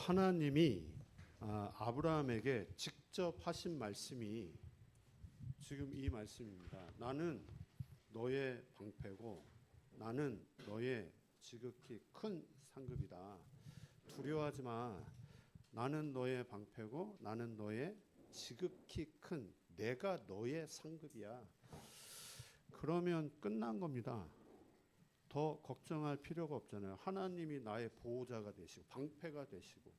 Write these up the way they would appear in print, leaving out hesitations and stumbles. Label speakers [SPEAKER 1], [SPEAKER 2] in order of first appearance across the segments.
[SPEAKER 1] 하나님이 아브라함에게 직접 하신 말씀이 지금 이 말씀입니다. 나는 너의 방패고 나는 너의 지극히 큰 상급이다. 두려워하지 마. 나는 너의 방패고 나는 너의 지극히 큰 내가 너의 상급이야. 그러면 끝난 겁니다. 더 걱정할 필요가 없잖아요. 하나님이 나의 보호자가 되시고 방패가 되시고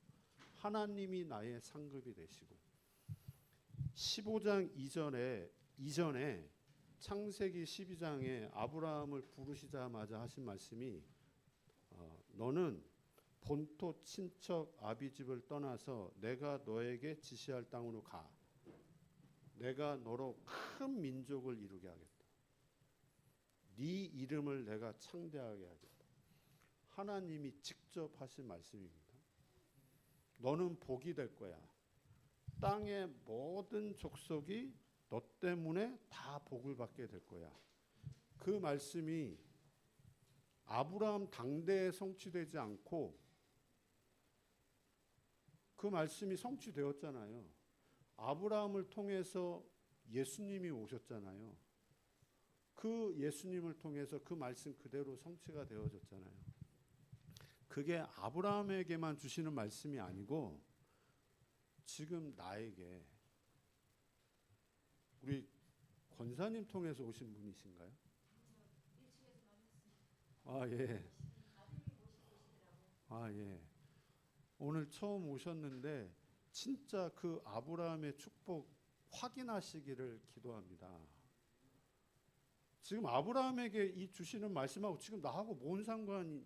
[SPEAKER 1] 하나님이 나의 상급이 되시고 15장 이전에 창세기 12장에 아브라함을 부르시자마자 하신 말씀이 너는 본토 친척 아비 집을 떠나서 내가 너에게 지시할 땅으로 가. 내가 너로 큰 민족을 이루게 하겠다. 네 이름을 내가 창대하게 하겠다. 하나님이 직접 하신 말씀입니다. 너는 복이 될 거야. 땅의 모든 족속이 너 때문에 다 복을 받게 될 거야. 그 말씀이 아브라함 당대에 성취되지 않고 그 말씀이 성취되었잖아요. 아브라함을 통해서 예수님이 오셨잖아요. 그 예수님을 통해서 그 말씀 그대로 성취가 되어졌잖아요. 그게 아브라함에게만 주시는 말씀이 아니고 지금 나에게 우리 권사님 통해서 오신 분이신가요? 아, 예. 아, 예. 오늘 처음 오셨는데 진짜 그 아브라함의 축복 확인하시기를 기도합니다. 지금 아브라함에게 이 주시는 말씀하고 지금 나하고 뭔 상관이?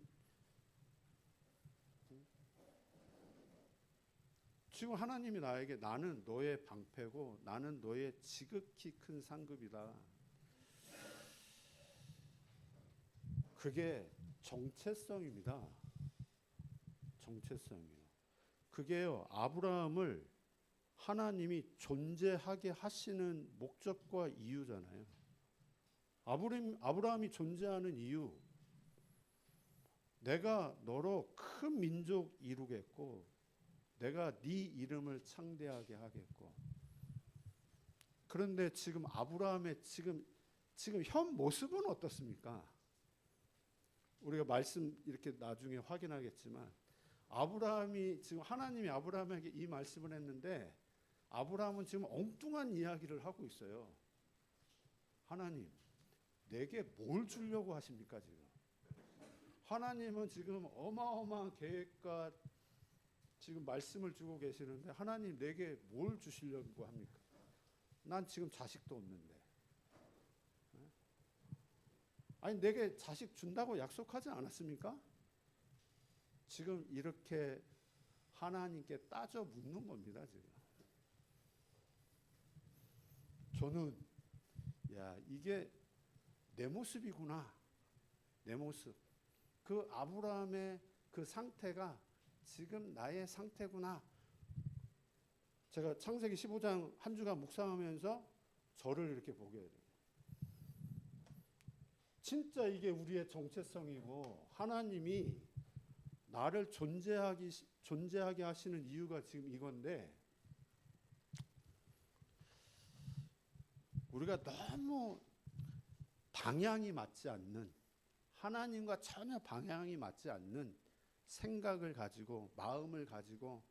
[SPEAKER 1] 지금 하나님이 나에게 나는 너의 방패고 나는 너의 지극히 큰 상급이다. 그게 정체성입니다. 정체성이에요. 그게요, 아브라함을 하나님이 존재하게 하시는 목적과 이유잖아요. 아브라함이 존재하는 이유, 내가 너로 큰 민족 이루겠고 내가 네 이름을 창대하게 하겠고. 그런데 지금 아브라함의 지금 현 모습은 어떻습니까? 우리가 말씀 이렇게 나중에 확인하겠지만 아브라함이 지금 하나님이 아브라함에게 이 말씀을 했는데 아브라함은 지금 엉뚱한 이야기를 하고 있어요. 하나님, 내게 뭘 주려고 하십니까 지금? 하나님은 지금 어마어마한 계획과 지금 말씀을 주고 계시는데 하나님 내게 뭘 주시려고 합니까? 난 지금 자식도 없는데. 아니 내게 자식 준다고 약속하지 않았습니까? 지금 이렇게 하나님께 따져 묻는 겁니다. 지금. 저는 이게 내 모습이구나. 내 모습. 그 아브라함의 그 상태가 지금 나의 상태구나. 제가 창세기 15장 한 주간 묵상하면서 저를 이렇게 보게 돼요. 진짜 이게 우리의 정체성이고 하나님이 나를 존재하게 하시는 이유가 지금 이건데 우리가 너무 방향이 맞지 않는 하나님과 전혀 방향이 맞지 않는 생각을 가지고 마음을 가지고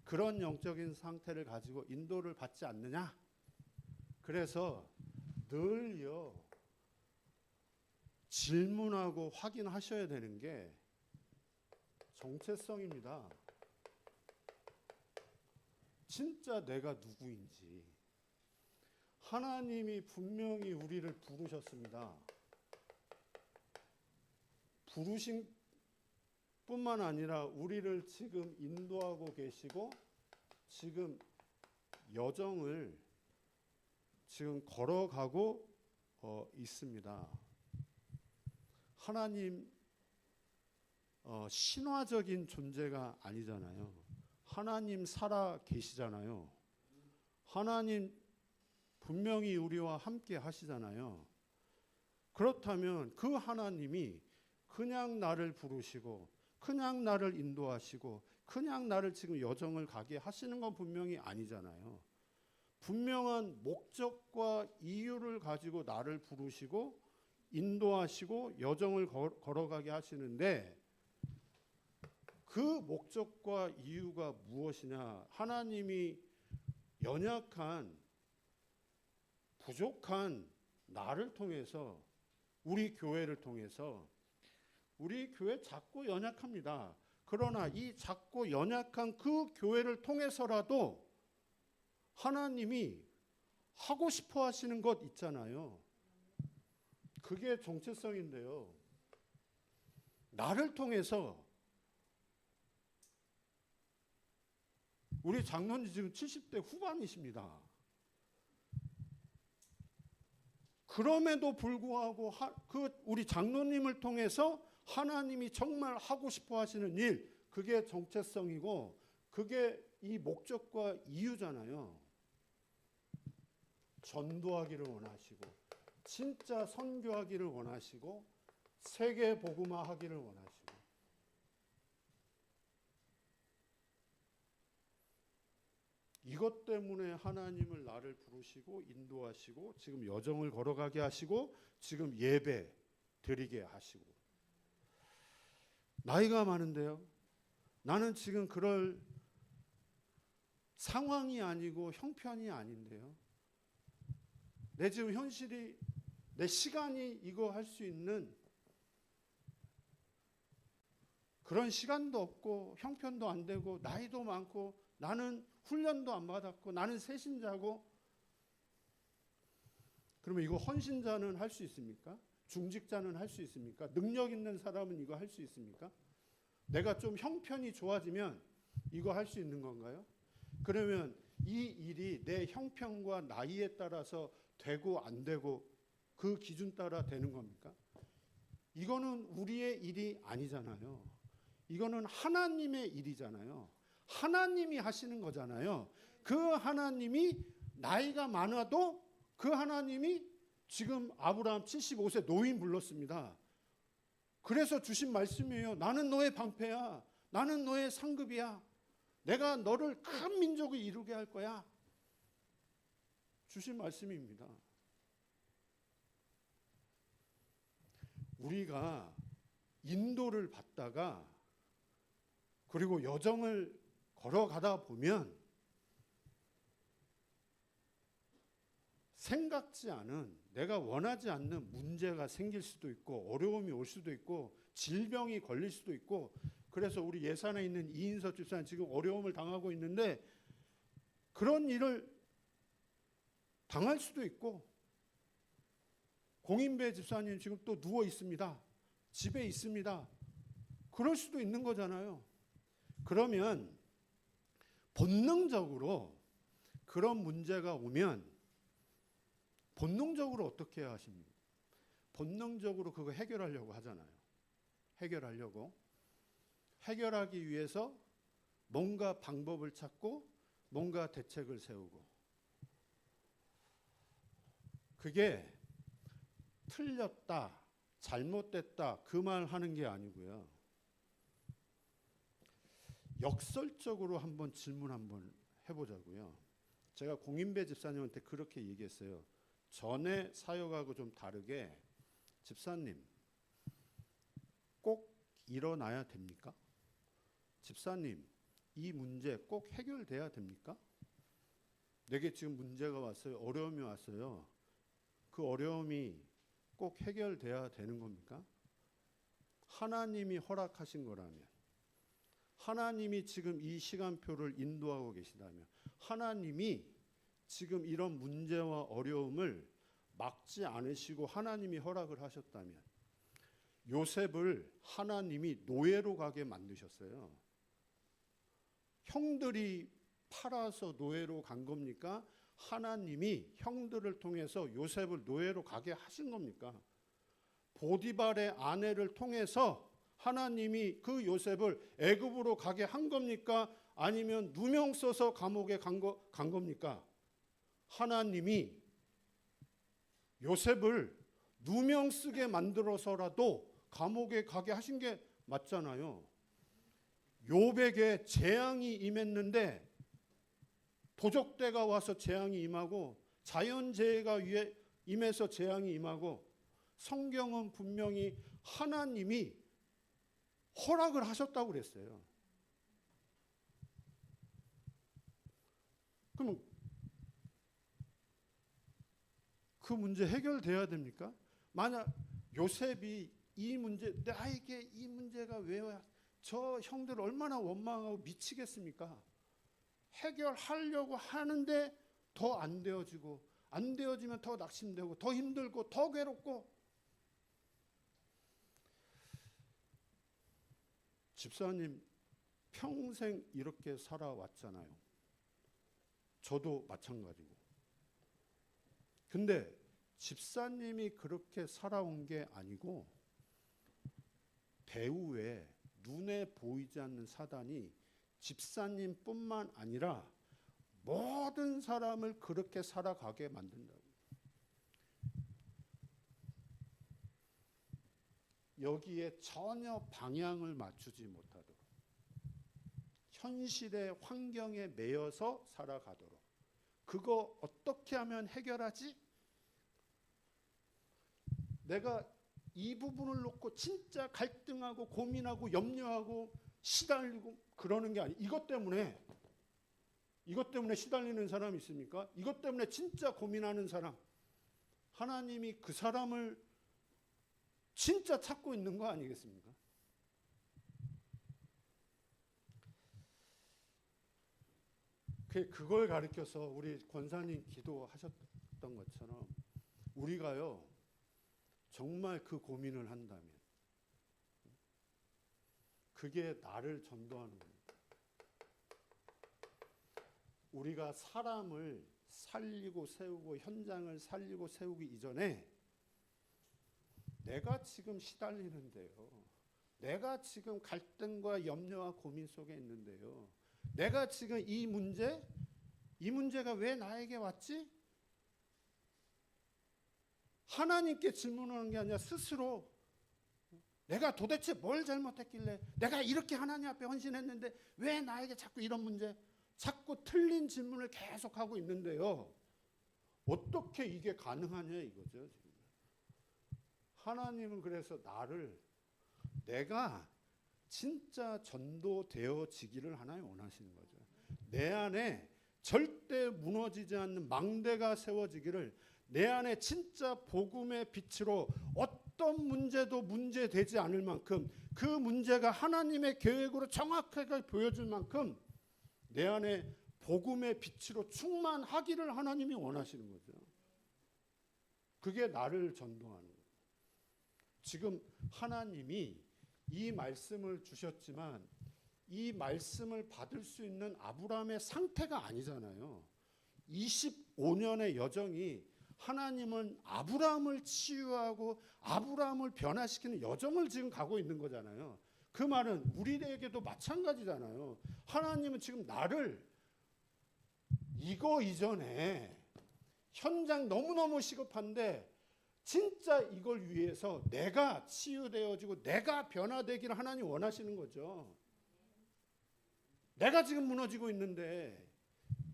[SPEAKER 1] 그런 영적인 상태를 가지고 인도를 받지 않느냐. 그래서 늘요 질문하고 확인하셔야 되는 게 정체성입니다. 진짜 내가 누구인지. 하나님이 분명히 우리를 부르셨습니다. 부르신 뿐만 아니라 우리를 지금 인도하고 계시고 지금 여정을 지금 걸어가고 있습니다. 하나님 신화적인 존재가 아니잖아요. 하나님 살아 계시잖아요. 하나님 분명히 우리와 함께 하시잖아요. 그렇다면 그 하나님이 그냥 나를 부르시고 그냥 나를 인도하시고 그냥 나를 지금 여정을 가게 하시는 건 분명히 아니잖아요. 분명한 목적과 이유를 가지고 나를 부르시고 인도하시고 여정을 걸어가게 하시는데, 그 목적과 이유가 무엇이냐? 하나님이 연약한 부족한 나를 통해서, 우리 교회를 통해서, 우리 교회 작고 연약합니다. 그러나 이 작고 연약한 그 교회를 통해서라도 하나님이 하고 싶어 하시는 것 있잖아요. 그게 정체성인데요. 나를 통해서, 우리 장로님 지금 70대 후반이십니다. 그럼에도 불구하고 우리 장로님을 통해서 하나님이 정말 하고 싶어 하시는 일, 그게 정체성이고 그게 이 목적과 이유잖아요. 전도하기를 원하시고, 진짜 선교하기를 원하시고, 세계 복음화하기를 원하시고. 이것 때문에 하나님을 나를 부르시고 인도하시고 지금 여정을 걸어가게 하시고 지금 예배 드리게 하시고. 나이가 많은데요, 나는 지금 그럴 상황이 아니고 형편이 아닌데요, 내 지금 현실이, 내 시간이 이거 할 수 있는 그런 시간도 없고 형편도 안 되고 나이도 많고 나는 훈련도 안 받았고 나는 새신자고. 그러면 이거 헌신자는 할 수 있습니까? 중직자는 할 수 있습니까? 능력 있는 사람은 이거 할 수 있습니까? 내가 좀 형편이 좋아지면 이거 할 수 있는 건가요? 그러면 이 일이 내 형편과 나이에 따라서 되고 안 되고 그 기준 따라 되는 겁니까? 이거는 우리의 일이 아니잖아요. 이거는 하나님의 일이잖아요. 하나님이 하시는 거잖아요. 그 하나님이 나이가 많아도 그 하나님이 지금 아브라함 75세 노인 불렀습니다. 그래서 주신 말씀이에요. 나는 너의 방패야. 나는 너의 상급이야. 내가 너를 큰 민족을 이루게 할 거야. 주신 말씀입니다. 우리가 인도를 받다가 그리고 여정을 걸어가다 보면 생각지 않은, 내가 원하지 않는 문제가 생길 수도 있고 어려움이 올 수도 있고 질병이 걸릴 수도 있고. 그래서 우리 예산에 있는 이인섭 집사님 지금 어려움을 당하고 있는데 그런 일을 당할 수도 있고, 공인배 집사님 지금 또 누워 있습니다. 집에 있습니다. 그럴 수도 있는 거잖아요. 그러면 본능적으로 그런 문제가 오면 본능적으로 어떻게 해야 하십니까? 본능적으로 그거 해결하려고 하잖아요. 해결하기 위해서 뭔가 방법을 찾고 뭔가 대책을 세우고. 그게 틀렸다, 잘못됐다 그 말 하는 게 아니고요. 역설적으로 한번 질문 한번 해보자고요. 제가 공인배 집사님한테 그렇게 얘기했어요. 전에 사역하고 좀 다르게, 집사님 꼭 일어나야 됩니까? 집사님 이 문제 꼭 해결돼야 됩니까? 내게 지금 문제가 왔어요. 어려움이 왔어요. 그 어려움이 꼭 해결돼야 되는 겁니까? 하나님이 허락하신 거라면, 하나님이 지금 이 시간표를 인도하고 계시다면, 하나님이 지금 이런 문제와 어려움을 막지 않으시고 하나님이 허락을 하셨다면, 요셉을 하나님이 노예로 가게 만드셨어요. 형들이 팔아서 노예로 간 겁니까? 하나님이 형들을 통해서 요셉을 노예로 가게 하신 겁니까? 보디발의 아내를 통해서 하나님이 그 요셉을 애굽으로 가게 한 겁니까? 아니면 누명 써서 감옥에 간 겁니까? 하나님이 요셉을 누명 쓰게 만들어서라도 감옥에 가게 하신 게 맞잖아요. 욥에게 재앙이 임했는데 도적대가 와서 재앙이 임하고 자연재해가 위에 임해서 재앙이 임하고 성경은 분명히 하나님이 허락을 하셨다고 그랬어요. 그럼 그 문제 해결돼야 됩니까? 만약 요셉이 이 문제, 나에게 이 문제가 왜 저 형들 얼마나 원망하고 미치겠습니까? 해결하려고 하는데 더 안 되어지고, 안 되어지면 더 낙심되고 더 힘들고 더 괴롭고. 집사님 평생 이렇게 살아왔잖아요. 저도 마찬가지고. 근데 집사님이 그렇게 살아온 게 아니고 배후에 눈에 보이지 않는 사단이 집사님뿐만 아니라 모든 사람을 그렇게 살아가게 만든다고. 여기에 전혀 방향을 맞추지 못하도록, 현실의 환경에 매여서 살아가도록. 그거 어떻게 하면 해결하지? 내가 이 부분을 놓고 진짜 갈등하고 고민하고 염려하고 시달리고 그러는 게 아니에요. 이것 때문에 시달리는 사람이 있습니까? 이것 때문에 진짜 고민하는 사람, 하나님이 그 사람을 진짜 찾고 있는 거 아니겠습니까? 그걸 가르쳐서 우리 권사님 기도하셨던 것처럼 우리가요, 정말 그 고민을 한다면 그게 나를 전도하는 겁니다. 우리가 사람을 살리고 세우고 현장을 살리고 세우기 이전에 내가 지금 시달리는데요, 내가 지금 갈등과 염려와 고민 속에 있는데요, 내가 지금 이 문제가 왜 나에게 왔지? 하나님께 질문하는 게 아니라 스스로 내가 도대체 뭘 잘못했길래 내가 이렇게 하나님 앞에 헌신했는데 왜 나에게 자꾸 이런 문제, 자꾸 틀린 질문을 계속하고 있는데요. 어떻게 이게 가능하냐 이거죠. 지금. 하나님은 그래서 내가 진짜 전도되어지기를 하나님 원하시는 거죠. 내 안에 절대 무너지지 않는 망대가 세워지기를, 내 안에 진짜 복음의 빛으로 어떤 문제도 문제되지 않을 만큼, 그 문제가 하나님의 계획으로 정확하게 보여줄 만큼 내 안에 복음의 빛으로 충만하기를 하나님이 원하시는 거죠. 그게 나를 전도하는 거예요. 지금 하나님이 이 말씀을 주셨지만 이 말씀을 받을 수 있는 아브라함의 상태가 아니잖아요. 25년의 여정이 하나님은 아브라함을 치유하고 아브라함을 변화시키는 여정을 지금 가고 있는 거잖아요. 그 말은 우리에게도 마찬가지잖아요. 하나님은 지금 나를 이거 이전에 현장 너무너무 시급한데 진짜 이걸 위해서 내가 치유되어지고 내가 변화되기를 하나님 원하시는 거죠. 내가 지금 무너지고 있는데,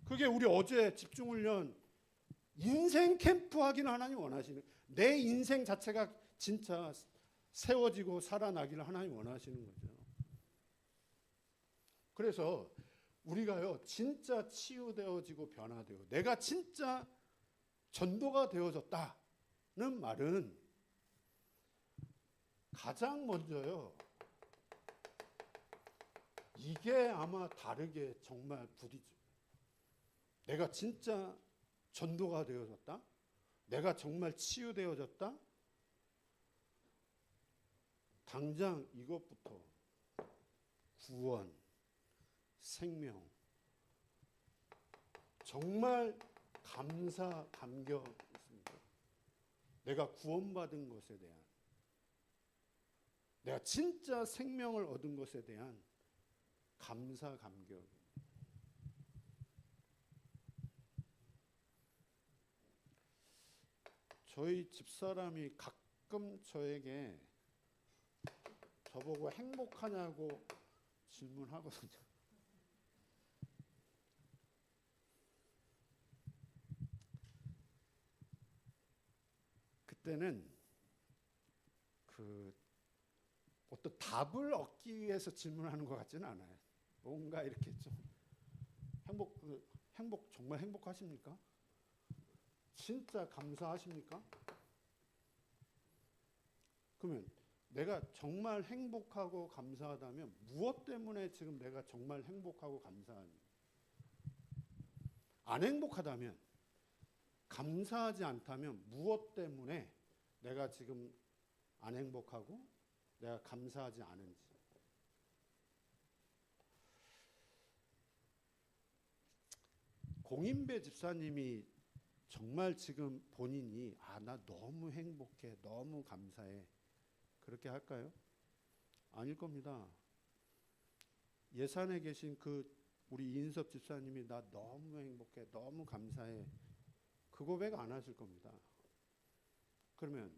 [SPEAKER 1] 그게 우리 어제 집중훈련 인생 캠프 하기를 하나님 원하시는, 내 인생 자체가 진짜 세워지고 살아나기를 하나님 원하시는 거죠. 그래서 우리가요, 진짜 치유되어지고 변화되고 내가 진짜 전도가 되어졌다는 말은 가장 먼저요, 이게 아마 다르게 정말 부딪혀. 내가 진짜 전도가 되어졌다? 내가 정말 치유되어졌다? 당장 이것부터 구원, 생명, 정말 감사, 감격 있습니다. 내가 구원받은 것에 대한, 내가 진짜 생명을 얻은 것에 대한 감사, 감격. 저희 집사람이 가끔 저에게 저보고 행복하냐고 질문하거든요. 그때는 그 어떤 답을 얻기 위해서 질문하는 것 같지는 않아요. 뭔가 이렇게 좀 행복 정말 행복하십니까? 진짜 감사하십니까? 그러면 내가 정말 행복하고 감사하다면 무엇 때문에 지금 내가 정말 행복하고 감사하니? 안 행복하다면, 감사하지 않다면 무엇 때문에 내가 지금 안 행복하고 내가 감사하지 않은지. 공인배 집사님이 정말 지금 본인이 나 너무 행복해, 너무 감사해, 그렇게 할까요? 아닐 겁니다. 예산에 계신 그 우리 이인섭 집사님이 나 너무 행복해, 너무 감사해, 그 고백 안 하실 겁니다. 그러면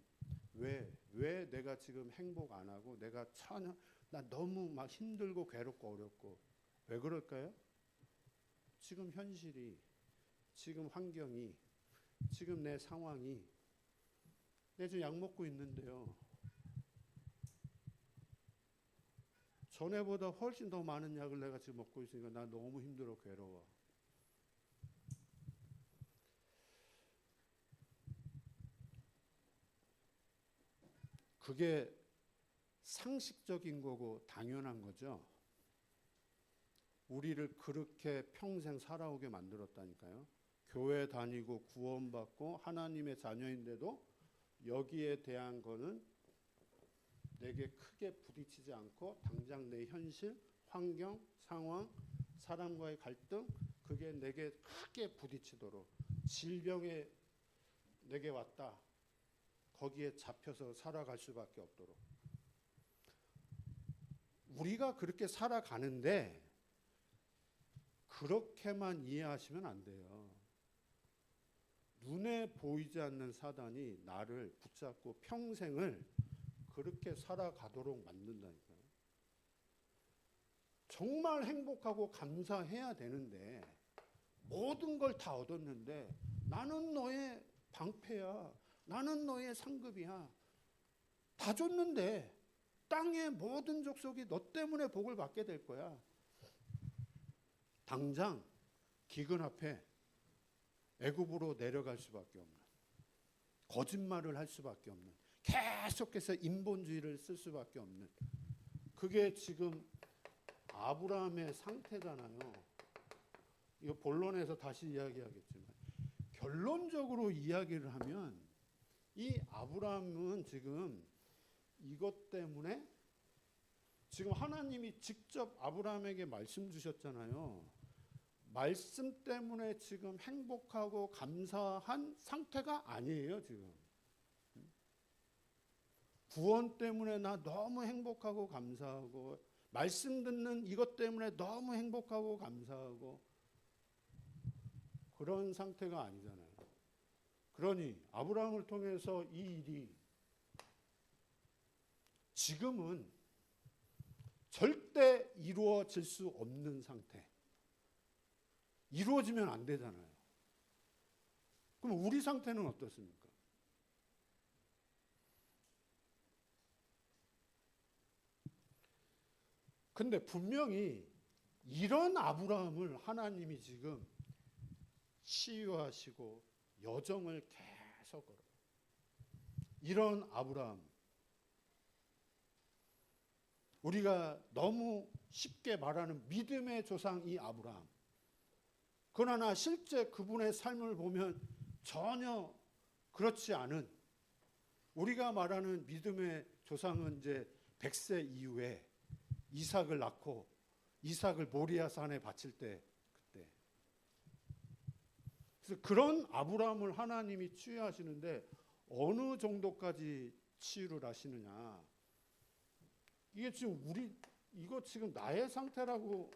[SPEAKER 1] 왜 내가 지금 행복 안 하고 내가 나 너무 막 힘들고 괴롭고 어렵고 왜 그럴까요? 지금 현실이, 지금 환경이, 지금 내 상황이, 내 지금 약 먹고 있는데요. 전에보다 훨씬 더 많은 약을 내가 지금 먹고 있으니까 나 너무 힘들어, 괴로워. 그게 상식적인 거고 당연한 거죠. 우리를 그렇게 평생 살아오게 만들었다니까요. 교회 다니고 구원받고 하나님의 자녀인데도 여기에 대한 거는 내게 크게 부딪히지 않고 당장 내 현실, 환경, 상황, 사람과의 갈등, 그게 내게 크게 부딪히도록, 질병에 내게 왔다, 거기에 잡혀서 살아갈 수밖에 없도록. 우리가 그렇게 살아가는데 그렇게만 이해하시면 안 돼요. 눈에 보이지 않는 사단이 나를 붙잡고 평생을 그렇게 살아가도록 만든다니까요. 정말 행복하고 감사해야 되는데, 모든 걸 다 얻었는데 나는 너의 방패야, 나는 너의 상급이야, 다 줬는데 땅의 모든 족속이 너 때문에 복을 받게 될 거야. 당장 기근 앞에 애굽으로 내려갈 수밖에 없는, 거짓말을 할 수밖에 없는, 계속해서 인본주의를 쓸 수밖에 없는, 그게 지금 아브라함의 상태잖아요. 이거 본론에서 다시 이야기하겠지만 결론적으로 이야기를 하면 이 아브라함은 지금 이것 때문에, 지금 하나님이 직접 아브라함에게 말씀 주셨잖아요. 말씀 때문에 지금 행복하고 감사한 상태가 아니에요. 지금 구원 때문에 나 너무 행복하고 감사하고, 말씀 듣는 이것 때문에 너무 행복하고 감사하고, 그런 상태가 아니잖아요. 그러니 아브라함을 통해서 이 일이 지금은 절대 이루어질 수 없는 상태, 이루어지면 안 되잖아요. 그럼 우리 상태는 어떻습니까? 근데 분명히 이런 아브라함을 하나님이 지금 치유하시고 여정을 계속 걸어요. 이런 아브라함, 우리가 너무 쉽게 말하는 믿음의 조상 이 아브라함, 그러나 실제 그분의 삶을 보면 전혀 그렇지 않은, 우리가 말하는 믿음의 조상은 이제 100세 이후에 이삭을 낳고 이삭을 모리아 산에 바칠 때, 그때. 그래서 그런 아브라함을 하나님이 치유하시는데 어느 정도까지 치유를 하시느냐? 이게 지금 이거 지금 나의 상태라고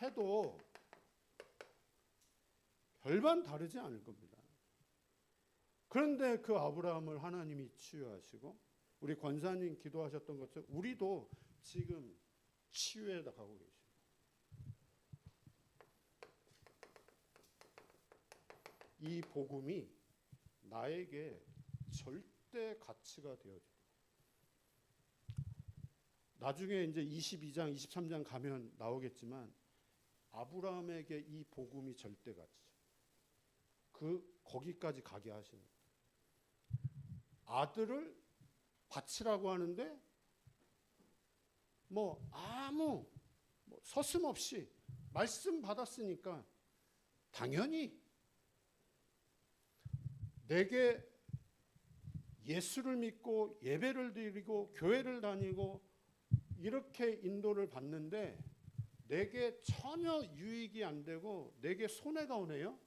[SPEAKER 1] 해도 별반 다르지 않을 겁니다. 그런데 그 아브라함을 하나님이 치유하시고, 우리 권사님 기도하셨던 것처럼 우리도 지금 치유에 가고 계십니다. 이 복음이 나에게 절대 가치가 되어지고, 나중에 이제 22장, 23장 가면 나오겠지만 아브라함에게 이 복음이 절대 가치. 거기까지 가게 하시는. 아들을 바치라고 하는데 아무 서슴없이 말씀 받았으니까 당연히 내게 예수를 믿고 예배를 드리고 교회를 다니고 이렇게 인도를 받는데 내게 전혀 유익이 안 되고 내게 손해가 오네요.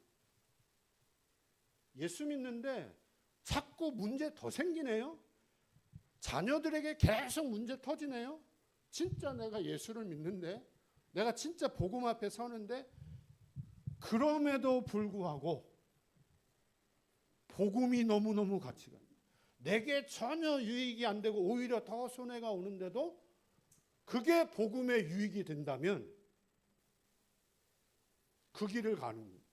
[SPEAKER 1] 예수 믿는데 자꾸 문제 더 생기네요. 자녀들에게 계속 문제 터지네요. 진짜 내가 예수를 믿는데, 내가 진짜 복음 앞에 서는데, 그럼에도 불구하고 복음이 너무너무 가치가 있어요. 내게 전혀 유익이 안 되고 오히려 더 손해가 오는데도 그게 복음의 유익이 된다면 그 길을 가는 거예요.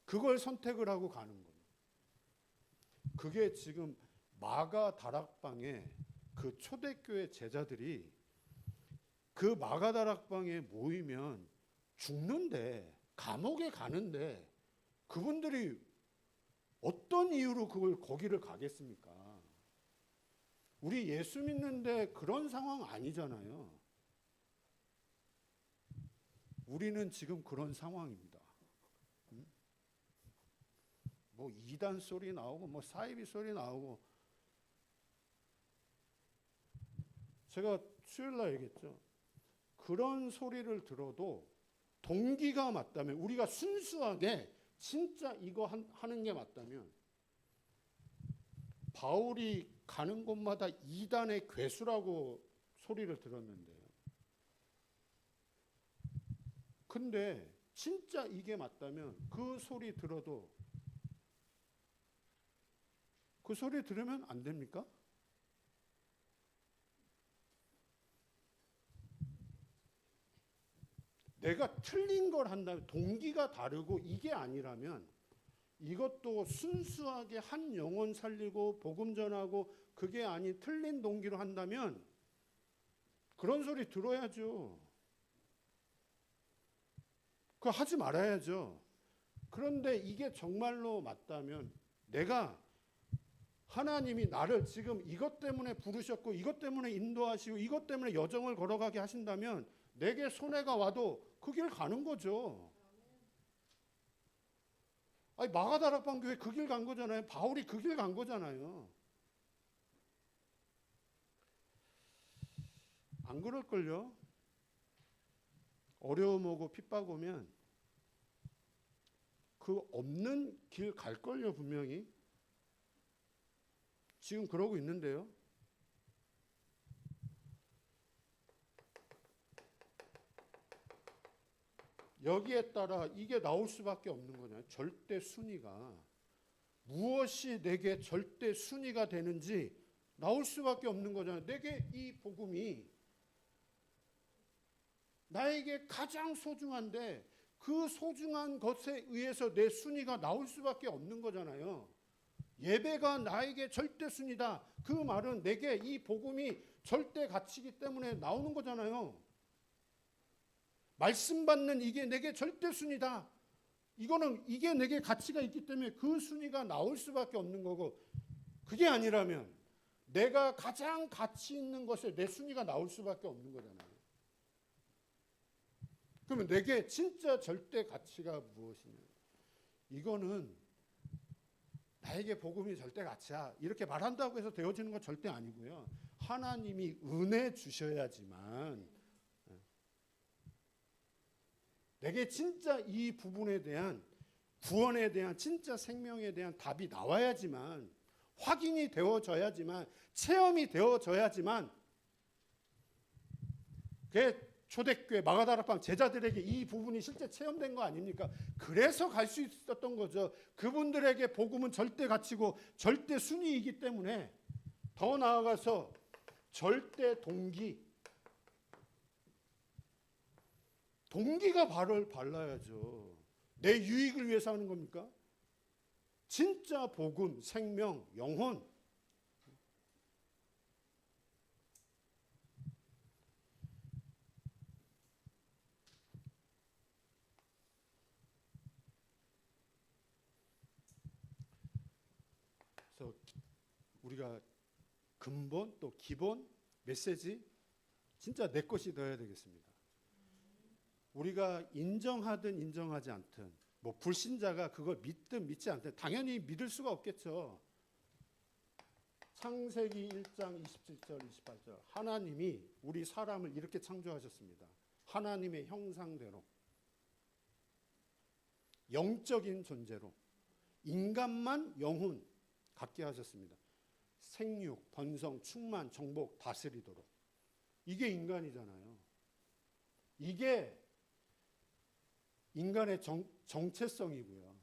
[SPEAKER 1] 그걸 선택을 하고 가는 거예요. 그게 지금 마가 다락방에 그 초대교회 제자들이 그 마가 다락방에 모이면 죽는데, 감옥에 가는데 그분들이 어떤 이유로 거기를 가겠습니까? 우리 예수 믿는데 그런 상황 아니잖아요. 우리는 지금 그런 상황입니다. 이단 소리 나오고 사이비 소리 나오고, 제가 수요일 날 얘기했죠. 그런 소리를 들어도 동기가 맞다면, 우리가 순수하게 진짜 이거 하는 게 맞다면, 바울이 가는 곳마다 이단의 괴수라고 소리를 들었는데요. 근데 진짜 이게 맞다면 그 소리 들어도, 그 소리 들으면 안 됩니까? 내가 틀린 걸 한다면, 동기가 다르고 이게 아니라면, 이것도 순수하게 한 영혼 살리고 복음 전하고 그게 아닌 틀린 동기로 한다면 그런 소리 들어야죠. 그거 하지 말아야죠. 그런데 이게 정말로 맞다면, 내가 하나님이 나를 지금 이것 때문에 부르셨고 이것 때문에 인도하시고 이것 때문에 여정을 걸어가게 하신다면 내게 손해가 와도 그 길 가는 거죠. 아니, 마가다락방 교회 그 길 간 거잖아요. 바울이 그 길 간 거잖아요. 안 그럴걸요? 어려움 오고 핍박 오면 그 없는 길 갈걸요, 분명히. 지금 그러고 있는데요. 여기에 따라 이게 나올 수밖에 없는 거잖아요. 절대 순위가. 무엇이 내게 절대 순위가 되는지 나올 수밖에 없는 거잖아요. 내게 이 복음이 나에게 가장 소중한데 그 소중한 것에 의해서 내 순위가 나올 수밖에 없는 거잖아요. 예배가 나에게 절대 순위다. 그 말은 내게 이 복음이 절대 가치이기 때문에 나오는 거잖아요. 말씀 받는 이게 내게 절대 순위다. 이게 내게 가치가 있기 때문에 그 순위가 나올 수밖에 없는 거고, 그게 아니라면 내가 가장 가치 있는 것에 내 순위가 나올 수밖에 없는 거잖아요. 그러면 내게 진짜 절대 가치가 무엇이냐? 이거는 나에게 복음이 절대 가치야 이렇게 말한다고 해서 되어지는 건 절대 아니고요. 하나님이 은혜 주셔야지만, 내게 진짜 이 부분에 대한 구원에 대한 진짜 생명에 대한 답이 나와야지만, 확인이 되어져야지만, 체험이 되어져야지만, 그게 초대교회 마가다락방 제자들에게 이 부분이 실제 체험된 거 아닙니까? 그래서 갈 수 있었던 거죠. 그분들에게 복음은 절대 가치고 절대 순위이기 때문에 더 나아가서 절대 동기, 동기가 발라야죠. 내 유익을 위해서 하는 겁니까? 진짜 복음, 생명, 영혼. 그래서 우리가 근본 또 기본 메시지 진짜 내 것이 되어야 되겠습니다. 우리가 인정하든 인정하지 않든 뭐 불신자가 그걸 믿든 믿지 않든 당연히 믿을 수가 없겠죠. 창세기 1장 27절 28절 하나님이 우리 사람을 이렇게 창조하셨습니다. 하나님의 형상대로 영적인 존재로 인간만 영혼 갖게 하셨습니다. 생육, 번성, 충만, 정복, 다스리도록. 이게 인간이잖아요. 이게 인간의 정체성이고요.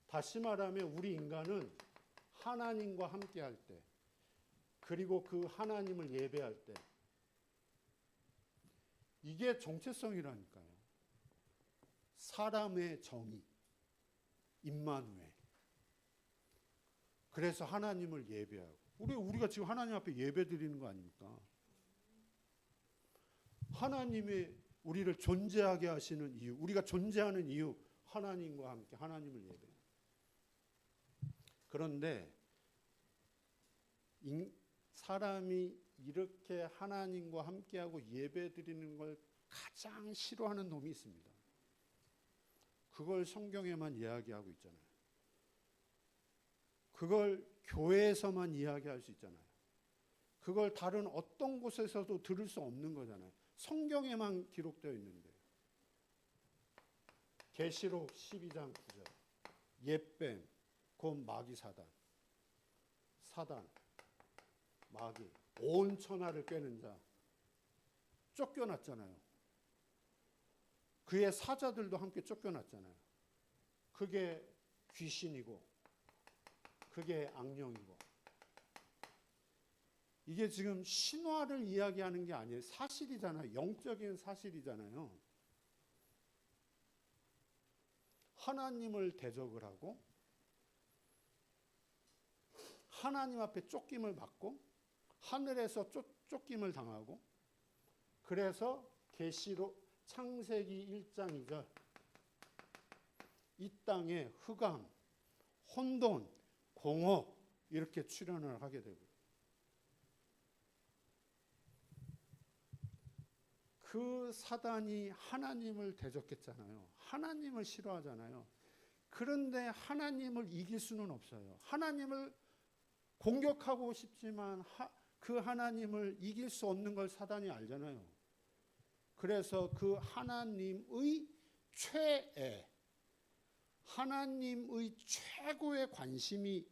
[SPEAKER 1] 다시 말하면 우리 인간은 하나님과 함께할 때, 그리고 그 하나님을 예배할 때, 이게 정체성이라니까요. 사람의 정의, 임마누엘. 그래서 하나님을 예배하고, 우리가 지금 하나님 앞에 예배 드리는 거 아닙니까? 하나님의 우리를 존재하게 하시는 이유, 우리가 존재하는 이유, 하나님과 함께 하나님을 예배해요. 그런데 사람이 이렇게 하나님과 함께하고 예배 드리는 걸 가장 싫어하는 놈이 있습니다. 그걸 성경에만 이야기하고 있잖아요. 그걸 교회에서만 이야기할 수 있잖아요. 그걸 다른 어떤 곳에서도 들을 수 없는 거잖아요. 성경에만 기록되어 있는데. 계시록 12장 9절. 옛뱀, 곧 마귀 사단, 마귀, 온 천하를 꿰는 자, 쫓겨났잖아요. 그의 사자들도 함께 쫓겨났잖아요. 그게 귀신이고, 그게 악령이고. 이게 지금 신화를 이야기하는 게 아니에요. 사실이잖아요. 영적인 사실이잖아요. 하나님을 대적을 하고 하나님 앞에 쫓김을 받고 하늘에서 쫓김을 당하고, 그래서 계시록 창세기 1장 2절 이 땅에 흑암, 혼돈, 공허 이렇게 출현을 하게 되고, 그 사단이 하나님을 대적했잖아요. 하나님을 싫어하잖아요. 그런데 하나님을 이길 수는 없어요. 하나님을 공격하고 싶지만 그 하나님을 이길 수 없는 걸 사단이 알잖아요. 그래서 그 하나님의 하나님의 최고의 관심이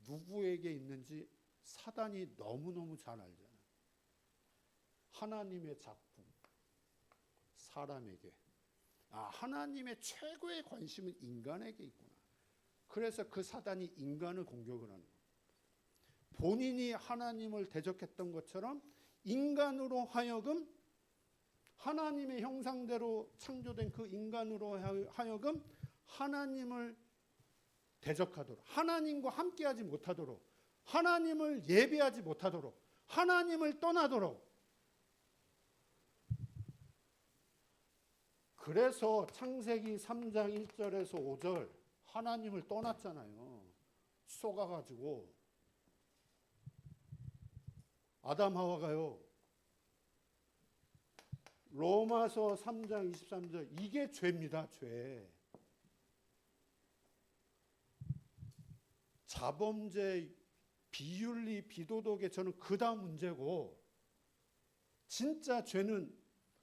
[SPEAKER 1] 누구에게 있는지 사단이 너무너무 잘 알잖아요. 하나님의 작품, 사람에게. 하나님의 최고의 관심은 인간에게 있구나. 그래서 그 사단이 인간을 공격을 하는 거예요. 본인이 하나님을 대적했던 것처럼 인간으로 하여금, 하나님의 형상대로 창조된 그 인간으로 하여금 하나님을 대적하도록, 하나님과 함께하지 못하도록, 하나님을 예배하지 못하도록, 하나님을 떠나도록. 그래서 창세기 3장 1절에서 5절 하나님을 떠났잖아요. 쏘가가지고. 아담 하와가요. 로마서 3장 23절 이게 죄입니다. 죄. 자범죄, 비윤리, 비도덕의 저는 그 다음 문제고, 진짜 죄는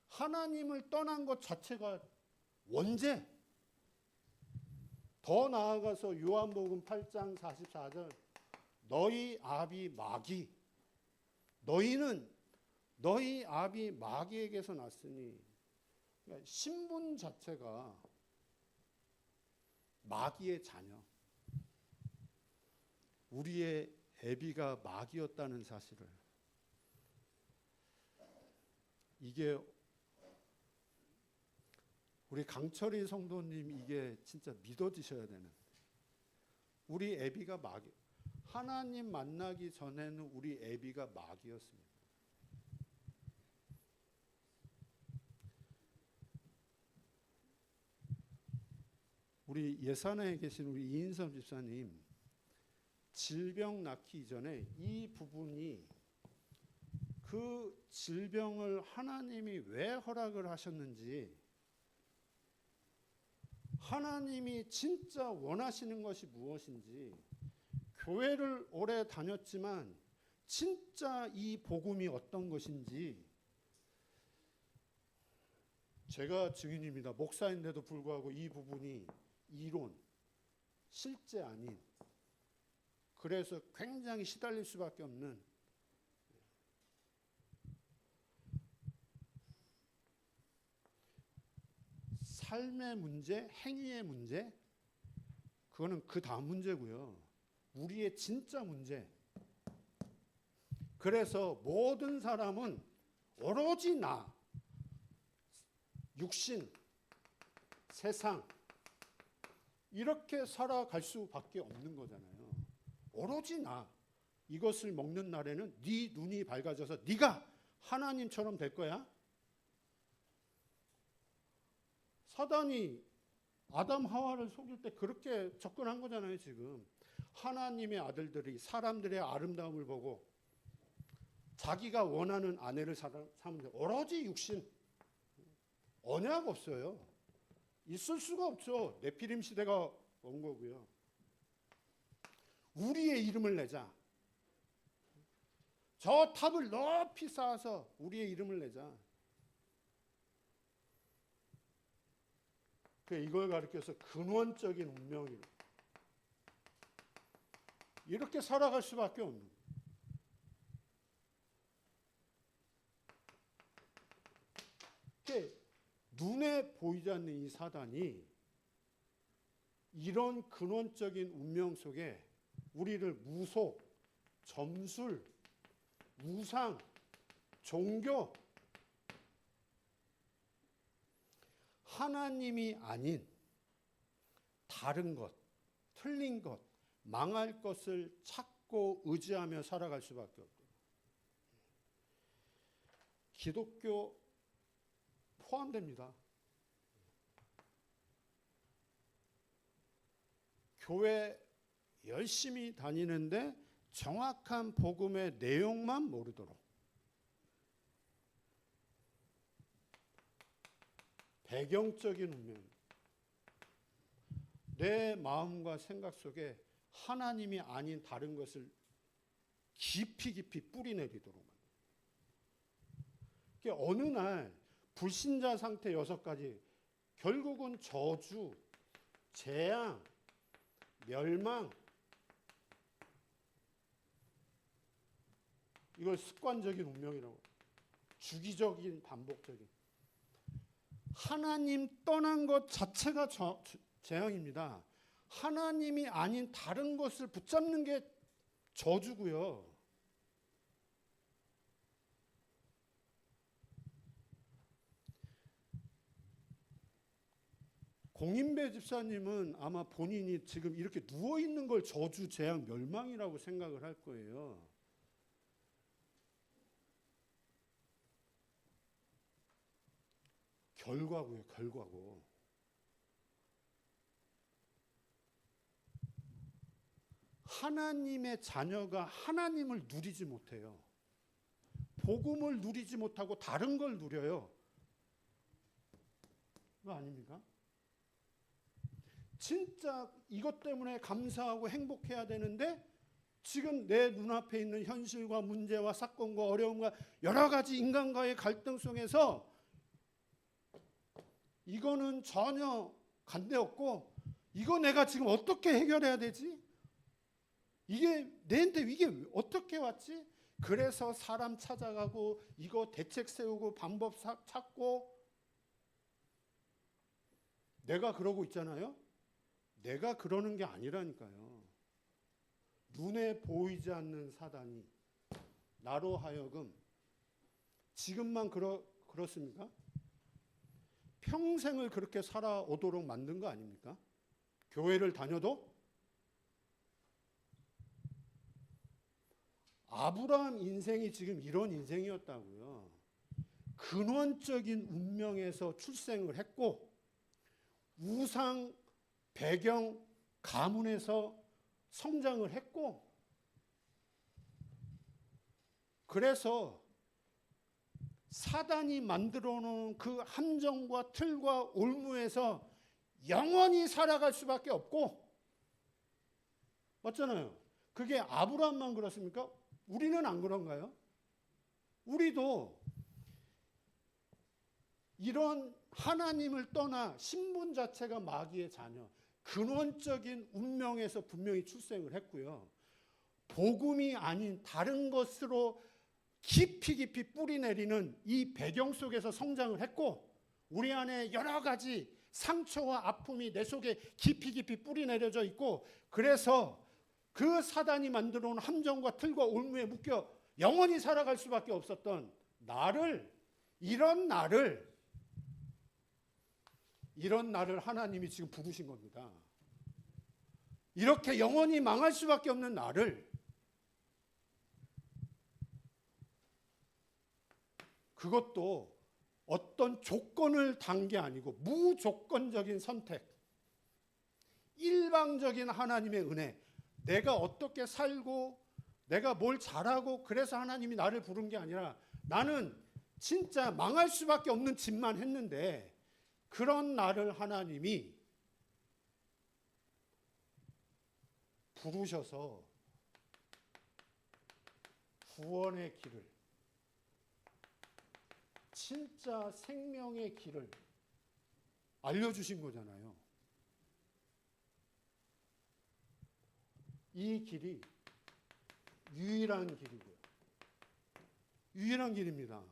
[SPEAKER 1] 하나님을 떠난 것 자체가 원죄. 더 나아가서 요한복음 8장 44절 너희 아비 마귀, 너희는 너희 아비 마귀에게서 났으니, 그러니까 신분 자체가 마귀의 자녀. 우리의 애비가 마귀였다는 사실을, 이게 우리 강철희 성도님 이게 진짜 믿어지셔야 되는. 우리 애비가 마귀. 하나님 만나기 전에는 우리 애비가 마귀였습니다. 우리 예산에 계신 우리 이인섭 집사님 질병 낳기 이전에 이 부분이 그 질병을 하나님이 왜 허락을 하셨는지, 하나님이 진짜 원하시는 것이 무엇인지, 교회를 오래 다녔지만 진짜 이 복음이 어떤 것인지, 제가 증인입니다. 목사인데도 불구하고 이 부분이 이론, 실제 아닌, 그래서 굉장히 시달릴 수밖에 없는, 삶의 문제, 행위의 문제, 그거는 그 다음 문제고요. 우리의 진짜 문제. 그래서 모든 사람은 오로지 나, 육신, 세상, 이렇게 살아갈 수밖에 없는 거잖아요. 오로지 나. 이것을 먹는 날에는 네 눈이 밝아져서 네가 하나님처럼 될 거야. 사단이 아담 하와를 속일 때 그렇게 접근한 거잖아요. 지금 하나님의 아들들이 사람들의 아름다움을 보고 자기가 원하는 아내를 삼으면 돼. 오로지 육신, 언약 없어요. 있을 수가 없죠. 네피림 시대가 온 거고요. 우리의 이름을 내자. 저 탑을 높이 쌓아서 우리의 이름을 내자. 이걸 가리켜서 근원적인 운명이 이렇게 살아갈 수밖에 없는. 눈에 보이지 않는 이 사단이 이런 근원적인 운명 속에 우리를 무속, 점술, 우상, 종교, 하나님이 아닌 다른 것, 틀린 것, 망할 것을 찾고 의지하며 살아갈 수밖에 없고, 기독교 포함됩니다. 교회 열심히 다니는데 정확한 복음의 내용만 모르도록, 배경적인 운명, 내 마음과 생각 속에 하나님이 아닌 다른 것을 깊이 깊이 뿌리내리도록. 어느 날 불신자 상태 6가지, 결국은 저주, 재앙, 멸망, 이걸 습관적인 운명이라고, 주기적인 반복적인, 하나님 떠난 것 자체가 재앙입니다. 하나님이 아닌 다른 것을 붙잡는 게 저주고요. 공인배 집사님은 아마 본인이 지금 이렇게 누워있는 걸 저주, 재앙, 멸망이라고 생각을 할 거예요. 결과고요, 결과고. 하나님의 자녀가 하나님을 누리지 못해요. 복음을 누리지 못하고 다른 걸 누려요. 그거 아닙니까? 진짜 이것 때문에 감사하고 행복해야 되는데 지금 내 눈앞에 있는 현실과 문제와 사건과 어려움과 여러 가지 인간과의 갈등 속에서 이거는 전혀 간대없고, 이거 내가 지금 어떻게 해결해야 되지? 이게 내한테 이게 어떻게 왔지? 그래서 사람 찾아가고 이거 대책 세우고 방법 찾고. 내가 그러고 있잖아요. 내가 그러는 게 아니라니까요. 눈에 보이지 않는 사단이 나로 하여금 지금만 그렇습니까? 평생을 그렇게 살아오도록 만든 거 아닙니까? 교회를 다녀도 아브라함 인생이 지금 이런 인생이었다고요. 근원적인 운명에서 출생을 했고 우상 배경 가문에서 성장을 했고 그래서 사단이 만들어 놓은 그 함정과 틀과 올무에서 영원히 살아갈 수밖에 없고 맞잖아요. 그게 아브라함만 그렇습니까? 우리는 안 그런가요? 우리도 이런 하나님을 떠나 신분 자체가 마귀의 자녀, 근원적인 운명에서 분명히 출생을 했고요. 복음이 아닌 다른 것으로 깊이 뿌리 내리는 이 배경 속에서 성장을 했고 우리 안에 여러 가지 상처와 아픔이 내 속에 깊이 뿌리 내려져 있고 그래서 그 사단이 만들어 놓은 함정과 틀과 올무에 묶여 영원히 살아갈 수밖에 없었던 나를 이런 나를 하나님이 지금 부르신 겁니다. 이렇게 영원히 망할 수밖에 없는 나를 그것도 어떤 조건을 단 게 아니고 무조건적인 선택, 일방적인 하나님의 은혜, 내가 어떻게 살고 내가 뭘 잘하고 그래서 하나님이 나를 부른 게 아니라 나는 진짜 망할 수밖에 없는 짓만 했는데 그런 나를 하나님이 부르셔서 구원의 길을 진짜 생명의 길을 알려주신 거잖아요. 이 길이 유일한 길이고요. 유일한 길입니다.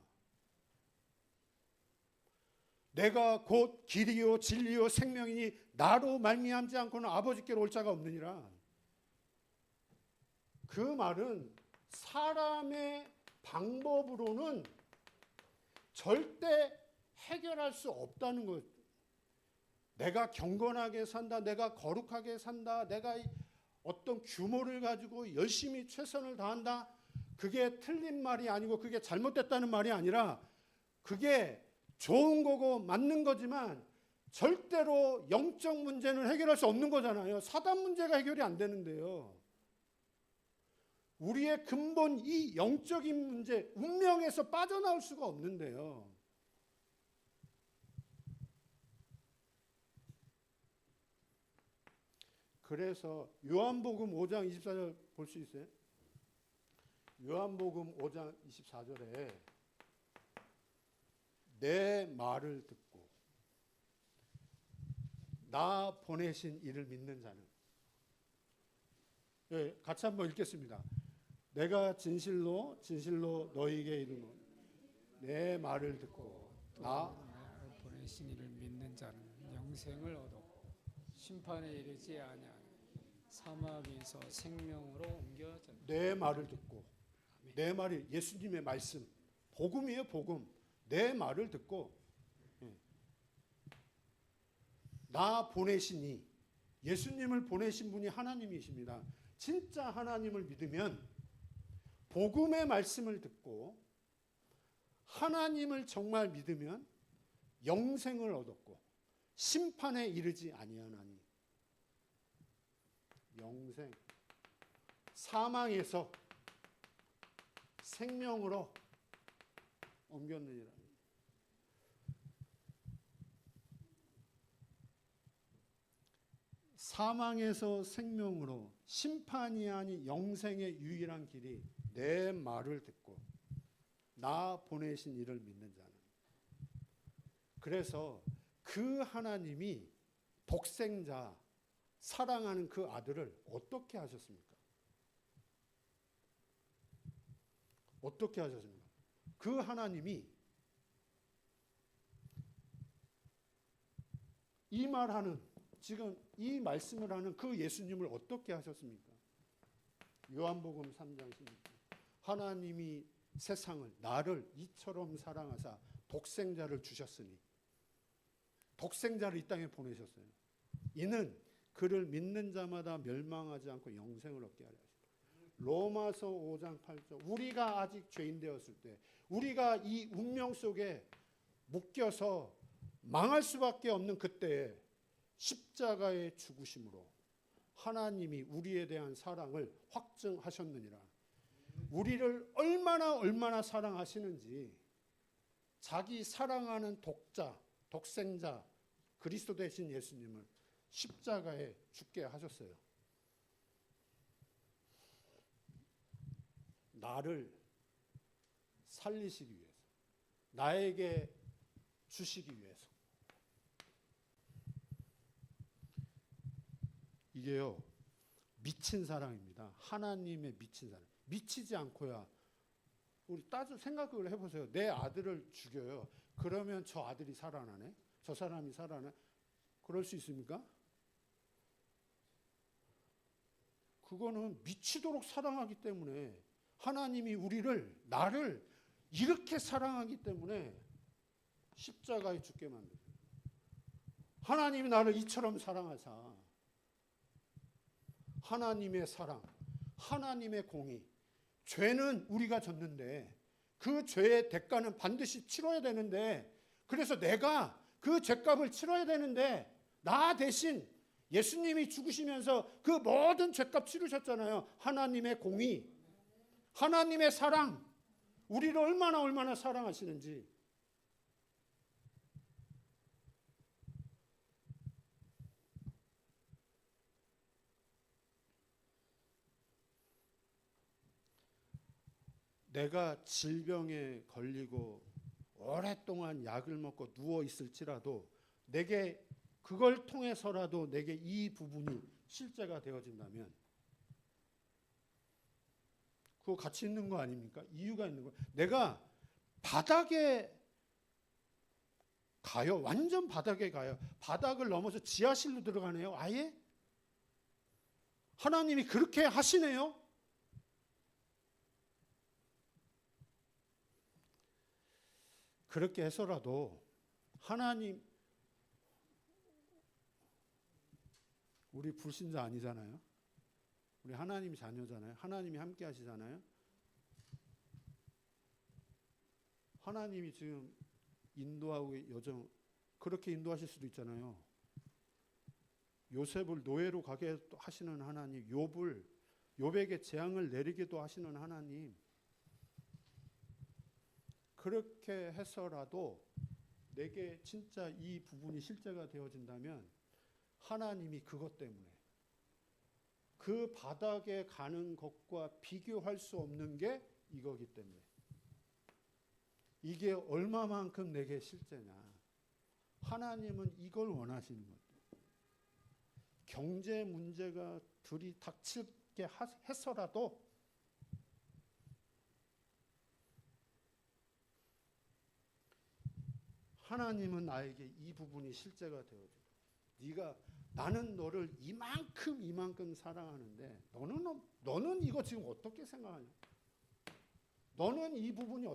[SPEAKER 1] 내가 곧 길이요 진리요 생명이니 나로 말미암지 않고는 아버지께로 올 자가 없느니라. 그 말은 사람의 방법으로는 절대 해결할 수 없다는 것. 내가 경건하게 산다, 내가 거룩하게 산다, 내가 어떤 규모를 가지고 열심히 최선을 다한다. 그게 틀린 말이 아니고 그게 잘못됐다는 말이 아니라 그게 좋은 거고 맞는 거지만 절대로 영적 문제는 해결할 수 없는 거잖아요. 사단 문제가 해결이 안 되는데요. 우리의 근본 이 영적인 문제, 운명에서 빠져나올 수가 없는데요. 그래서 요한복음 5장 24절 볼 수 있어요? 요한복음 5장 24절에 내 말을 듣고 나 보내신 이를 믿는 자는 네, 같이 한번 읽겠습니다. 내가 진실로 너희에게 이르노니 내 말을 듣고 나
[SPEAKER 2] 보내신 이를 믿는 자는 영생을 얻었고 심판에 이르지 아니하니 사망에서 생명으로 옮겨졌다.
[SPEAKER 1] 내 말을 듣고 내 말이 예수님의 말씀 복음이에요. 복음. 내 말을 듣고 나 보내시니 예수님을 보내신 분이 하나님이십니다. 진짜 하나님을 믿으면 복음의 말씀을 듣고 하나님을 정말 믿으면 영생을 얻었고 심판에 이르지 아니하나니 영생 사망에서 생명으로 옮겼느니라. 사망에서 생명으로 심판이 아닌 영생의 유일한 길이 내 말을 듣고 나 보내신 이를 믿는 자는. 그래서 그 하나님이 독생자 사랑하는 그 아들을 어떻게 하셨습니까? 어떻게 하셨습니까? 그 하나님이 이 말하는 지금 이 말씀을 하는 그 예수님을 어떻게 하셨습니까? 요한복음 3장 16절 하나님이 세상을 나를 이처럼 사랑하사 독생자를 주셨으니 독생자를 이 땅에 보내셨어요. 이는 그를 믿는 자마다 멸망하지 않고 영생을 얻게 하려 하십니다. 로마서 5장 8절. 우리가 아직 죄인 되었을 때, 우리가 이 운명 속에 묶여서 망할 수밖에 없는 그때에 십자가의 죽으심으로 하나님이 우리에 대한 사랑을 확증하셨느니라. 우리를 얼마나 사랑하시는지 자기 사랑하는 독자, 독생자 그리스도 되신 예수님을 십자가에 죽게 하셨어요. 나를 살리시기 위해서, 나에게 주시기 위해서. 이게요, 미친 사랑입니다. 하나님의 미친 사랑. 미치지 않고야, 우리 생각을 해보세요. 내 아들을 죽여요. 그러면 저 아들이 살아나네? 저 사람이 살아나? 그럴 수 있습니까? 그거는 미치도록 사랑하기 때문에, 하나님이 나를 이렇게 사랑하기 때문에 십자가에 죽게 만들어요. 하나님이 나를 이처럼 사랑하사 하나님의 사랑, 하나님의 공의, 죄는 우리가 졌는데 그 죄의 대가는 반드시 치러야 되는데, 그래서 내가 그 죄값을 치러야 되는데 나 대신 예수님이 죽으시면서 그 모든 죄값 치르셨잖아요. 하나님의 공의, 하나님의 사랑, 우리를 얼마나 사랑하시는지. 내가 질병에 걸리고 오랫동안 약을 먹고 누워 있을지라도 내게 그걸 통해서라도 내게 이 부분이 실제가 되어진다면 그거 가치 있는 거 아닙니까? 이유가 있는 거예요. 내가 바닥에 가요. 완전 바닥에 가요. 바닥을 넘어서 지하실로 들어가네요. 아예? 하나님이 그렇게 하시네요. 그렇게 해서라도 하나님, 우리 불신자 아니잖아요. 우리 하나님 자녀잖아요. 하나님이 함께 하시잖아요. 하나님이 지금 인도하고 여정 그렇게 인도하실 수도 있잖아요. 요셉을 노예로 가게 하시는 하나님, 욥에게 재앙을 내리기도 하시는 하나님. 그렇게 해서라도 내게 진짜 이 부분이 실제가 되어진다면 하나님이 그것 때문에 그 바닥에 가는 것과 비교할 수 없는 게 이거기 때문에, 이게 얼마만큼 내게 실제냐. 하나님은 이걸 원하시는 거예요. 경제 문제가 들이닥치게 해서라도 하나님은 나에게 이 부분이 실제가 되어줘. 나는 너를 이만큼 사랑하는데 너는 이거 지금 어떻게 생각하냐? 너는 이 부분이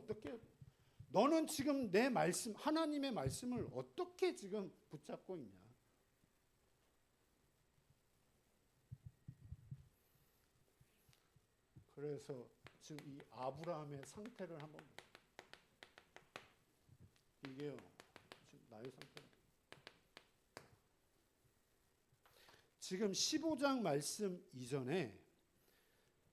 [SPEAKER 1] 너는 지금 내 말씀, 하나님의 말씀을 어떻게 지금 붙잡고 있냐? 그래서 지금 이 아브라함의 상태를 한번, 이게요, 지금 나의 상태. 지금 15장 말씀 이전에